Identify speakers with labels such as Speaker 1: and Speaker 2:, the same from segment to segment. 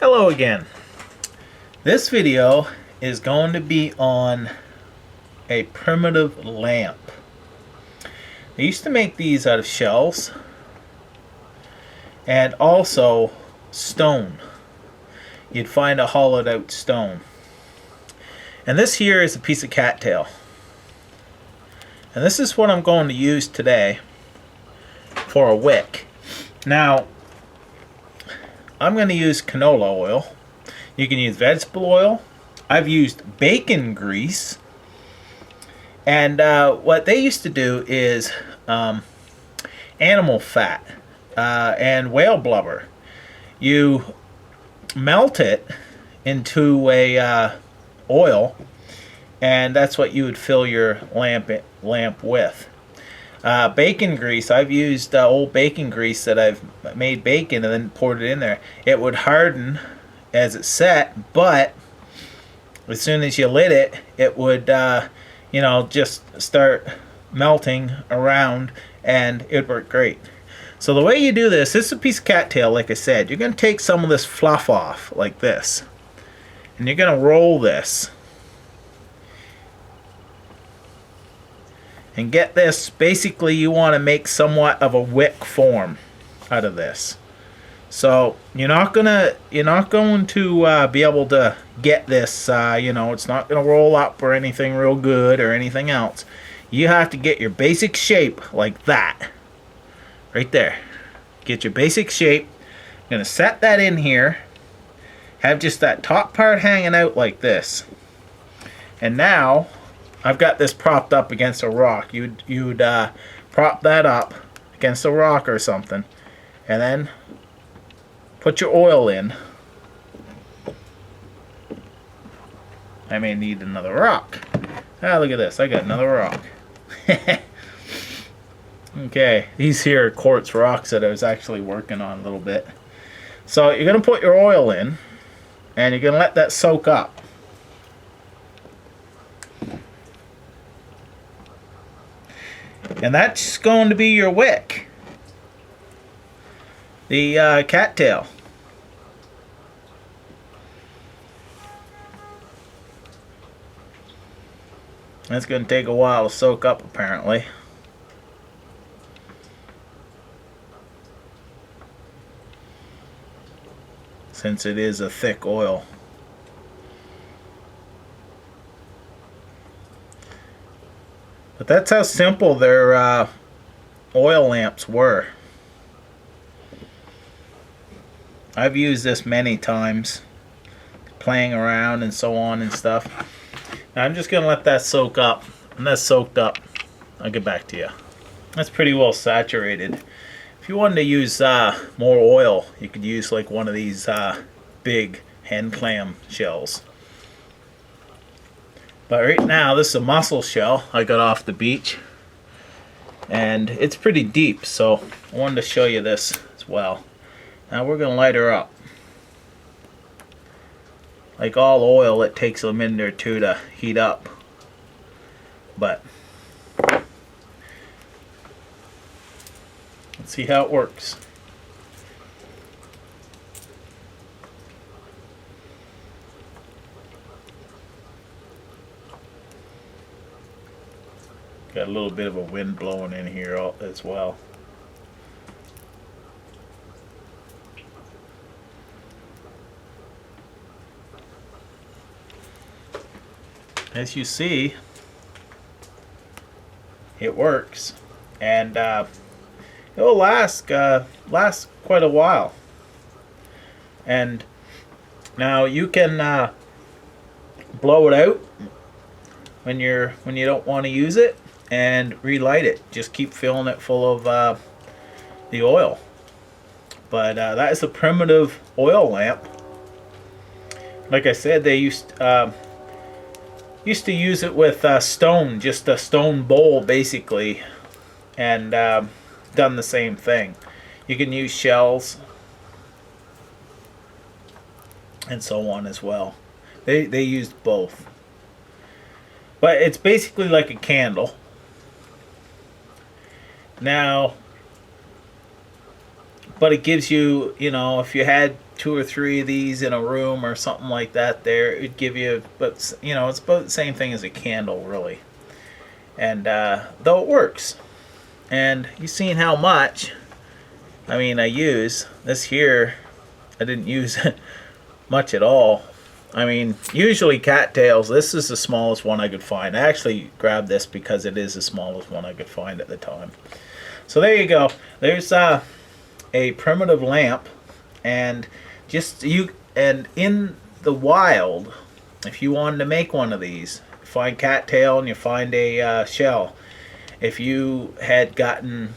Speaker 1: Hello again. This video is going to be on a primitive lamp. They used to make these out of shells and also stone. You'd find a hollowed out stone. And this here is a piece of cattail. And this is what I'm going to use today for a wick. Now, I'm going to use canola oil. You can use vegetable oil. I've used bacon grease. And what they used to do is animal fat and whale blubber. You melt it into a oil, and that's what you would fill your lamp with. Bacon grease, I've used old bacon grease that I've made bacon and then poured it in there. It would harden as it set, but as soon as you lit it, it would just start melting around, and it worked great. So the way you do this is a piece of cattail, like I said. You're going to take some of this fluff off like this, and you're going to roll this and get this. Basically, you want to make somewhat of a wick form out of this. So you're not going to be able to get this. It's not going to roll up or anything real good or anything else. You have to get your basic shape like that, right there. Get your basic shape. I'm going to set that in here. Have just that top part hanging out like this. And now I've got this propped up against a rock. You'd prop that up against a rock or something, and then put your oil in. I may need another rock. Ah, look at this. I got another rock. Okay, these here are quartz rocks that I was actually working on a little bit. So you're going to put your oil in, and you're going to let that soak up. And that's going to be your wick. The cattail. That's going to take a while to soak up, apparently. Since it is a thick oil. But that's how simple their oil lamps were. I've used this many times, playing around and so on and stuff. Now I'm just going to let that soak up. When that's soaked up, I'll get back to you. That's pretty well saturated. If you wanted to use more oil, you could use like one of these big hand clam shells. But right now, this is a mussel shell I got off the beach, and it's pretty deep, so I wanted to show you this as well. Now we're going to light her up. Like all oil, it takes a minute or two to heat up, but let's see how it works. Got a little bit of a wind blowing in here as well. As you see, it works, and it'll last quite a while. And now you can blow it out when you don't want to use it, and relight it. Just keep filling it full of the oil. But that is a primitive oil lamp. Like I said, they used to use it with stone, just a stone bowl basically, and done the same thing. You can use shells and so on as well. They used both. But it's basically like a candle. Now, but it gives you, you know, if you had 2 or 3 of these in a room or something like that, there it'd give you, but you know, it's about the same thing as a candle, really. And though it works, and you've seen how much. I mean, I use this here. I didn't use much at all. I mean, usually cattails, this is the smallest one I could find. I actually grabbed this because it is the smallest one I could find at the time. So there you go. There's a primitive lamp, and and in the wild, if you wanted to make one of these, find cattail and you find a shell. If you had gotten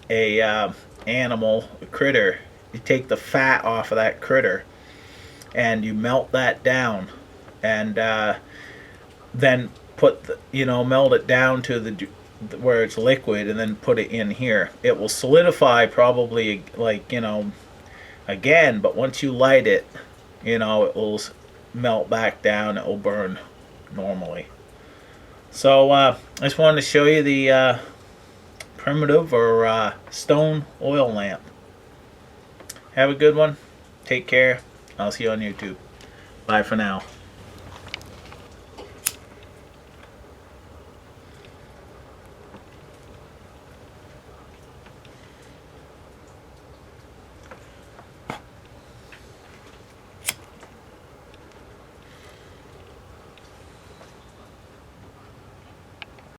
Speaker 1: a animal, a critter, you take the fat off of that critter and you melt that down, and then melt it down to the where it's liquid, and then put it in here. It will solidify probably, like, again, but once you light it, it will melt back down. It will burn normally. So I just wanted to show you the primitive or stone oil lamp. Have a good one. Take care. I'll see you on YouTube. Bye for now.